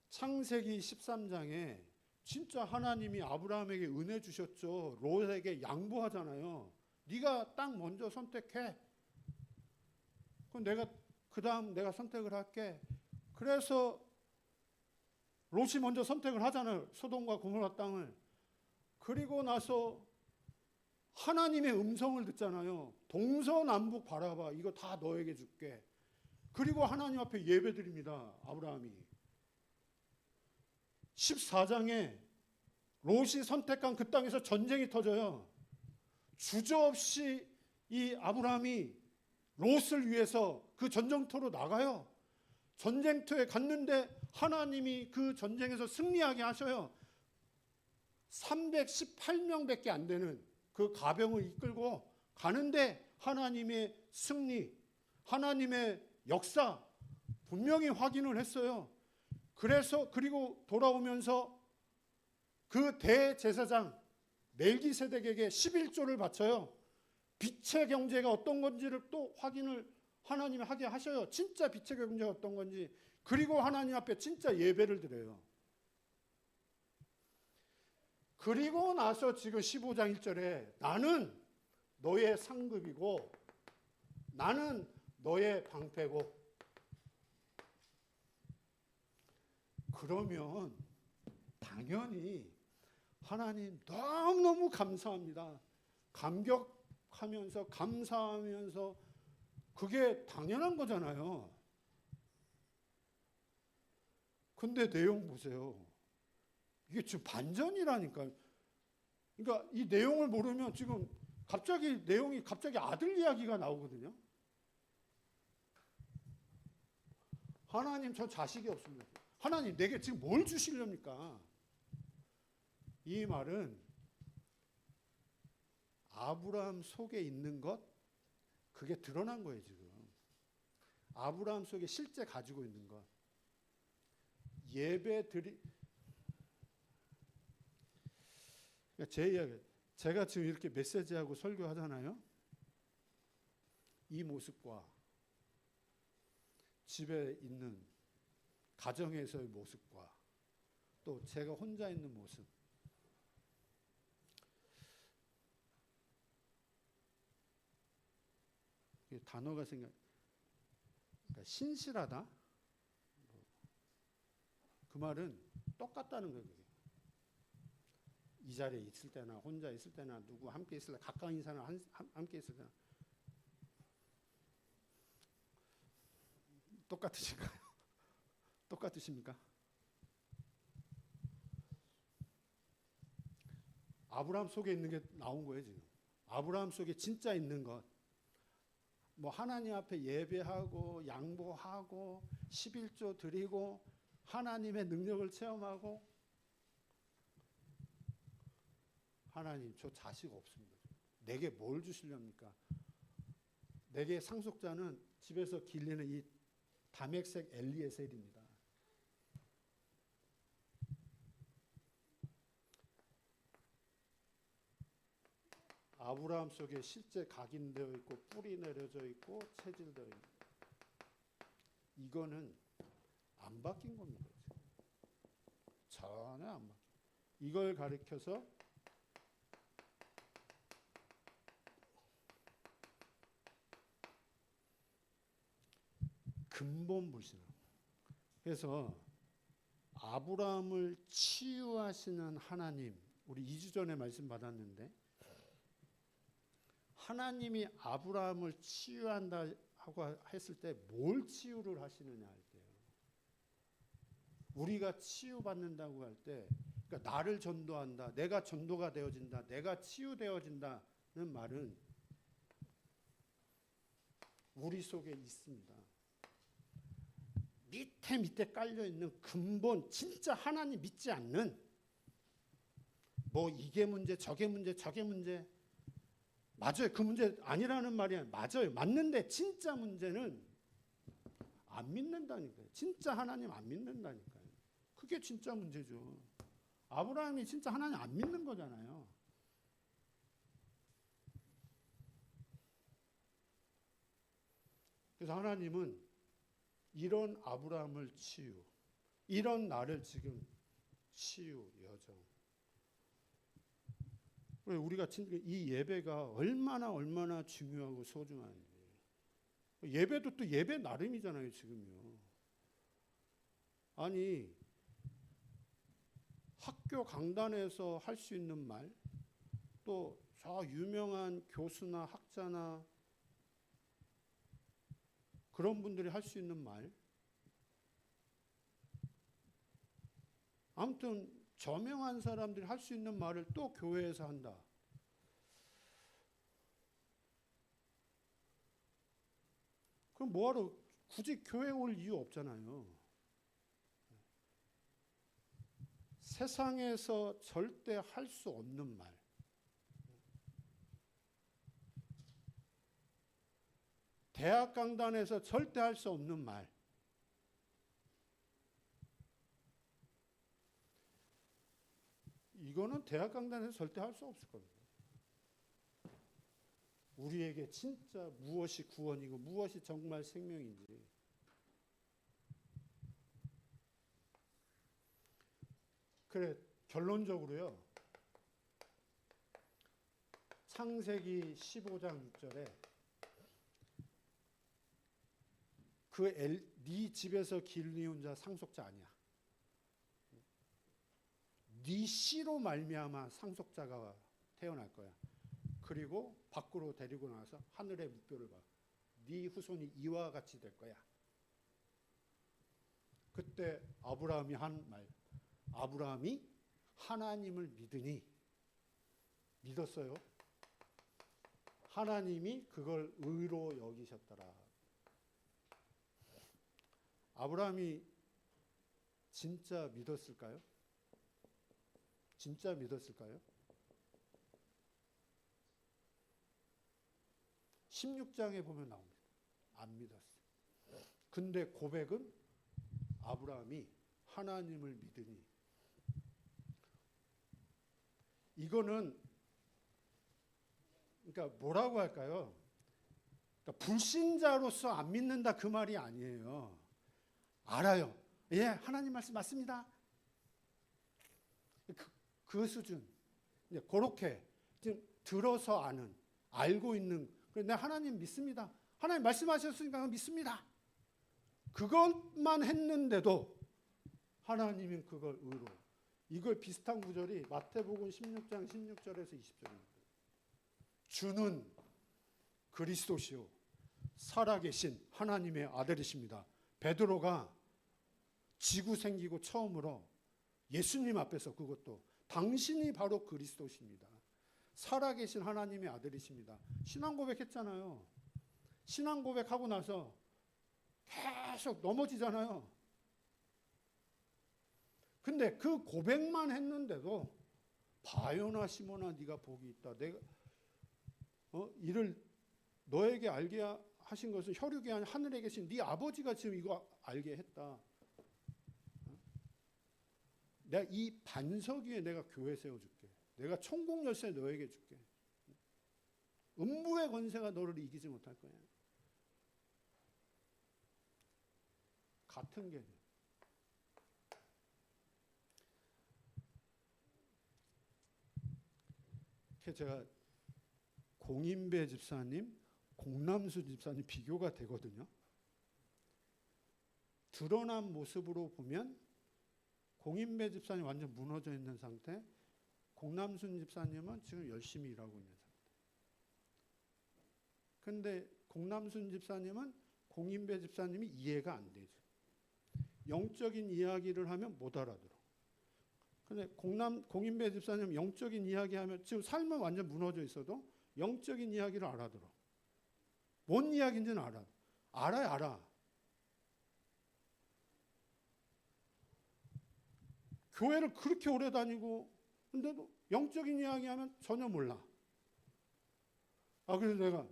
[SPEAKER 1] 창세기 13장에 진짜 하나님이 아브라함에게 은혜 주셨죠. 롯에게 양보하잖아요. 네가 땅 먼저 선택해. 그럼 그다음 내가 선택을 할게. 그래서 롯이 먼저 선택을 하잖아요. 소돔과 고모라 땅을. 그리고 나서 하나님의 음성을 듣잖아요. 동서남북 바라봐. 이거 다 너에게 줄게. 그리고 하나님 앞에 예배드립니다. 아브라함이. 14장에 롯이 선택한 그 땅에서 전쟁이 터져요. 주저없이 이 아브라함이 롯을 위해서 그 전쟁터로 나가요. 전쟁터에 갔는데 하나님이 그 전쟁에서 승리하게 하셔요. 318명밖에 안 되는 그 가병을 이끌고 가는데 하나님의 승리, 하나님의 역사 분명히 확인을 했어요. 그래서 그리고 돌아오면서 그 대제사장 멜기세덱에게 11조를 바쳐요. 빛의 경제가 어떤 건지를 또 확인을 하나님이 하게 하셔요. 진짜 빛의 경제가 어떤 건지. 그리고 하나님 앞에 진짜 예배를 드려요. 그리고 나서 지금 15장 1절에 나는 너의 상급이고 나는 너의 방패고. 그러면 당연히 하나님 너무너무 감사합니다. 감격하면서 감사하면서 그게 당연한 거잖아요. 근데 내용 보세요. 이게 지금 반전이라니까요. 그러니까 이 내용을 모르면 지금 갑자기 내용이 갑자기 아들 이야기가 나오거든요. 하나님 저 자식이 없습니다. 하나님 내게 지금 뭘 주시렵니까? 이 말은 아브라함 속에 있는 것 그게 드러난 거예요 지금. 아브라함 속에 실제 가지고 있는 것. 예배 드리 제 이야기 제가 지금 이렇게 메시지하고 설교하잖아요. 이 모습과 집에 있는 가정에서의 모습과 또 제가 혼자 있는 모습 단어가 그러니까 신실하다 그 말은 똑같다는 거예요. 그게. 이 자리에 있을 때나 혼자 있을 때나 누구 함께 있을 때 가까운 사람 함께 있을 때나 똑같으신가요? 똑같으십니까? 아브라함 속에 있는 게 나온 거예요 지금. 아브라함 속에 진짜 있는 것. 뭐 하나님 앞에 예배하고 양보하고 11조 드리고 하나님의 능력을 체험하고 하나님 저 자식 없습니다. 내게 뭘 주시렵니까? 내게 상속자는 집에서 길리는 이 다맥색 엘리에셀입니다. 아브라함 속에 실제 각인되어 있고 뿌리 내려져 있고 체질되어 있는 이거는 안 바뀐 겁니다. 전혀 안 바뀐. 이걸 가리켜서 근본 불신. 그래서 아브라함을 치유하시는 하나님, 우리 2주 전에 말씀 받았는데 하나님이 아브라함을 치유한다 하고 했을 때 뭘 치유를 하시느냐 할 때요. 우리가 치유받는다고 할 때 그러니까 나를 전도한다. 내가 전도가 되어진다. 내가 치유되어진다는 말은 우리 속에 있습니다. 밑에 깔려있는 근본 진짜 하나님 믿지 않는 뭐 이게 문제 저게 문제 맞아요. 그 문제 아니라는 말이 맞아요. 맞는데 진짜 문제는 안 믿는다니까요. 진짜 하나님 안 믿는다니까요. 그게 진짜 문제죠. 아브라함이 진짜 하나님 안 믿는 거잖아요. 그래서 하나님은 이런 아브라함을 치유, 이런 나를 지금 치유 여정. 우리가 이 예배가 얼마나 중요하고 소중한지. 예배도 또 예배 나름이잖아요, 지금요. 아니, 학교 강단에서 할 수 있는 말, 또 저 유명한 교수나 학자나 그런 분들이 할 수 있는 말, 아무튼 저명한 사람들이 할 수 있는 말을 또 교회에서 한다. 그럼 뭐하러 굳이 교회 올 이유 없잖아요. 세상에서 절대 할 수 없는 말. 대학 강단에서 절대 할 수 없는 말. 이거는 대학 강단에서 절대 할 수 없을 겁니다. 우리에게 진짜 무엇이 구원이고 무엇이 정말 생명인지. 그래, 결론적으로요. 창세기 15장 6절에 네 집에서 길리운 자 상속자 아니야. 네 씨로 말미암아 상속자가 태어날 거야. 그리고 밖으로 데리고 나와서 하늘의 묵표를 봐. 네 후손이 이와 같이 될 거야. 그때 아브라함이 한 말. 아브라함이 하나님을 믿으니 믿었어요. 하나님이 그걸 의로 여기셨더라. 아브라함이 진짜 믿었을까요? 진짜 믿었을까요? 16장에 보면 나옵니다. 안 믿었어요. 근데 고백은 아브라함이 하나님을 믿으니. 이거는 그러니까 뭐라고 할까요? 그러니까 불신자로서 안 믿는다 그 말이 아니에요. 알아요. 예, 하나님 말씀 맞습니다. 그 수준. 그렇게 지금 들어서 아는, 알고 있는. 내가 하나님 믿습니다. 하나님 말씀하셨으니까 믿습니다. 그것만 했는데도 하나님은 그걸 의로. 이걸 비슷한 구절이 마태복음 16장 16절에서 20절입니다. 주는 그리스도시요 살아계신 하나님의 아들이십니다. 베드로가 지구 생기고 처음으로 예수님 앞에서 그것도 당신이 바로 그리스도십니다. 살아계신 하나님의 아들이십니다. 신앙 고백했잖아요. 신앙 고백하고 나서 계속 넘어지잖아요. 근데 그 고백만 했는데도 바요나 시몬아 네가 복이 있다. 내가 이를 너에게 알게 하신 것은 혈육이 아닌 하늘에 계신 네 아버지가 지금 이거 알게 했다. 내가 이 반석 위에 내가 교회 세워줄게. 내가 천국 열쇠 너에게 줄게. 음부의 권세가 너를 이기지 못할 거야. 같은 개념. 제가 공인배 집사님, 공남수 집사님 비교가 되거든요. 드러난 모습으로 보면 공인배 집사님 완전 무너져 있는 상태, 공남순 집사님은 지금 열심히 일하고 있는 상태. 근데 공남순 집사님은 공인배 집사님이 이해가 안 되죠. 영적인 이야기를 하면 못 알아들어. 근데 공인배 집사님 영적인 이야기하면 지금 삶은 완전 무너져 있어도 영적인 이야기를 알아들어. 뭔 이야기인지는 알아. 교회를 그렇게 오래 다니고 근데도 영적인 이야기하면 전혀 몰라. 그래서 내가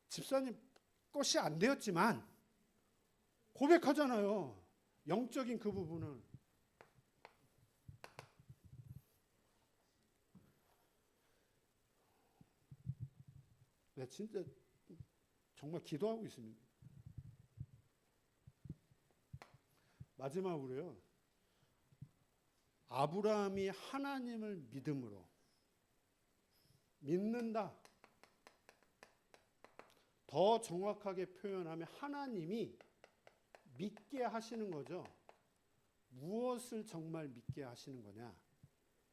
[SPEAKER 1] 집사님 것이 안 되었지만 고백하잖아요. 영적인 그 부분을. 내가 진짜 정말 기도하고 있습니다. 마지막으로요. 아브라함이 하나님을 믿음으로 믿는다. 더 정확하게 표현하면 하나님이 믿게 하시는 거죠. 무엇을 정말 믿게 하시는 거냐?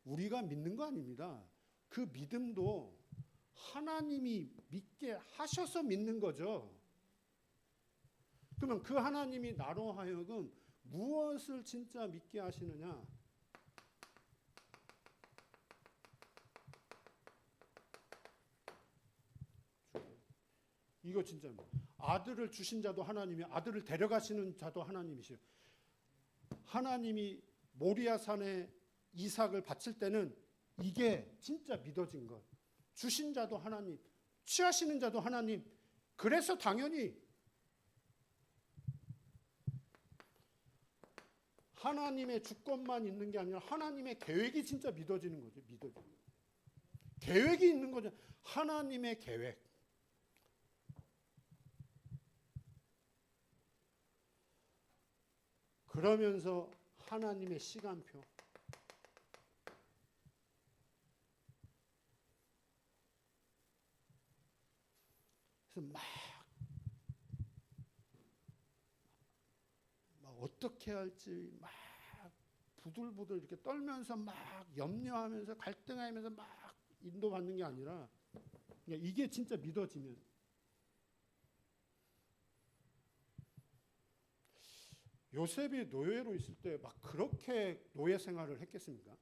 [SPEAKER 1] 우리가 믿는 거 아닙니다. 그 믿음도 하나님이 믿게 하셔서 믿는 거죠. 그러면 그 하나님이 나로 하여금 무엇을 진짜 믿게 하시느냐? 이거 진짜 아들을 주신 자도 하나님이, 아들을 데려가시는 자도 하나님이시요. 하나님이 모리아 산에 이삭을 바칠 때는 이게 진짜 믿어진 것. 주신 자도 하나님, 취하시는 자도 하나님. 그래서 당연히 하나님의 주권만 있는 게 아니라 하나님의 계획이 진짜 믿어지는 거죠. 믿어지는 거죠. 계획이 있는 거죠. 하나님의 계획. 그러면서 하나님의 시간표. 그래서 막 어떻게 할지 막 부들부들 이렇게 떨면서 막 염려하면서 갈등하면서 막 인도받는 게 아니라 그냥 이게 진짜 믿어지면 요셉이 노예로 있을 때 막 그렇게 노예 생활을 했겠습니까?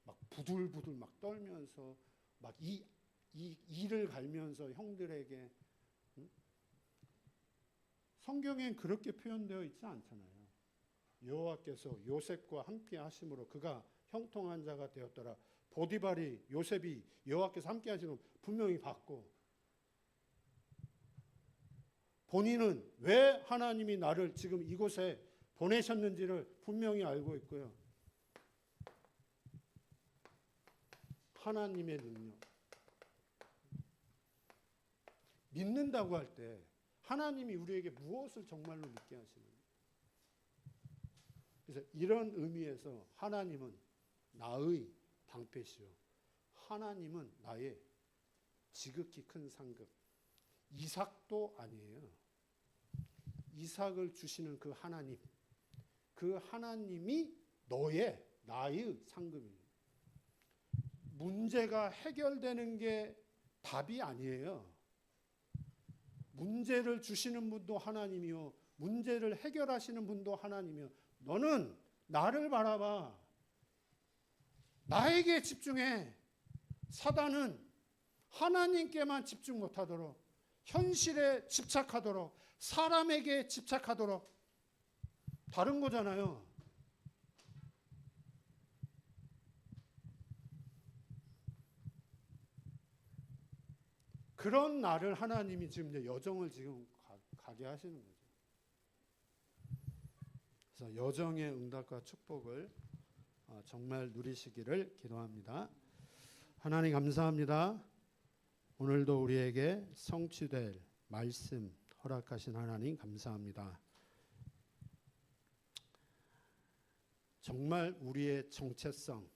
[SPEAKER 1] 막 부들부들 막 떨면서 막 이 이를 갈면서 형들에게 성경엔 그렇게 표현되어 있지 않잖아요. 여호와께서 요셉과 함께 하심으로 그가 형통한 자가 되었더라. 보디발이 요셉이 여호와께서 함께 하시는 걸 분명히 봤고 본인은 왜 하나님이 나를 지금 이곳에 보내셨는지를 분명히 알고 있고요. 하나님의 능력. 믿는다고 할 때 하나님이 우리에게 무엇을 정말로 믿게 하시는가? 그래서 이런 의미에서 하나님은 나의 방패시요. 하나님은 나의 지극히 큰 상급. 이삭도 아니에요. 이삭을 주시는 그 하나님. 그 하나님이 나의 상급이에요. 문제가 해결되는 게 답이 아니에요. 문제를 주시는 분도 하나님이요. 문제를 해결하시는 분도 하나님이요. 너는 나를 바라봐. 나에게 집중해. 사단은 하나님께만 집중 못하도록, 현실에 집착하도록, 사람에게 집착하도록 다른 거잖아요. 그런 나를 하나님이 지금 이제 여정을 지금 가게 하시는 거죠. 그래서 여정의 응답과 축복을 정말 누리시기를 기도합니다. 하나님 감사합니다. 오늘도 우리에게 성취될 말씀 허락하신 하나님 감사합니다. 정말 우리의 정체성,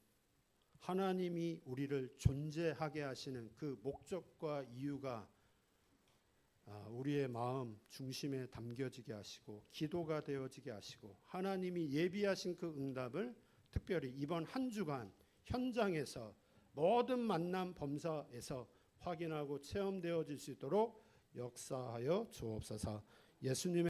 [SPEAKER 1] 하나님이 우리를 존재하게 하시는 그 목적과 이유가 우리의 마음 중심에 담겨지게 하시고 기도가 되어지게 하시고 하나님이 예비하신 그 응답을 특별히 이번 한 주간 현장에서 모든 만남 범사에서 확인하고 체험되어질 수 있도록 역사하여 주옵소서. 예수님의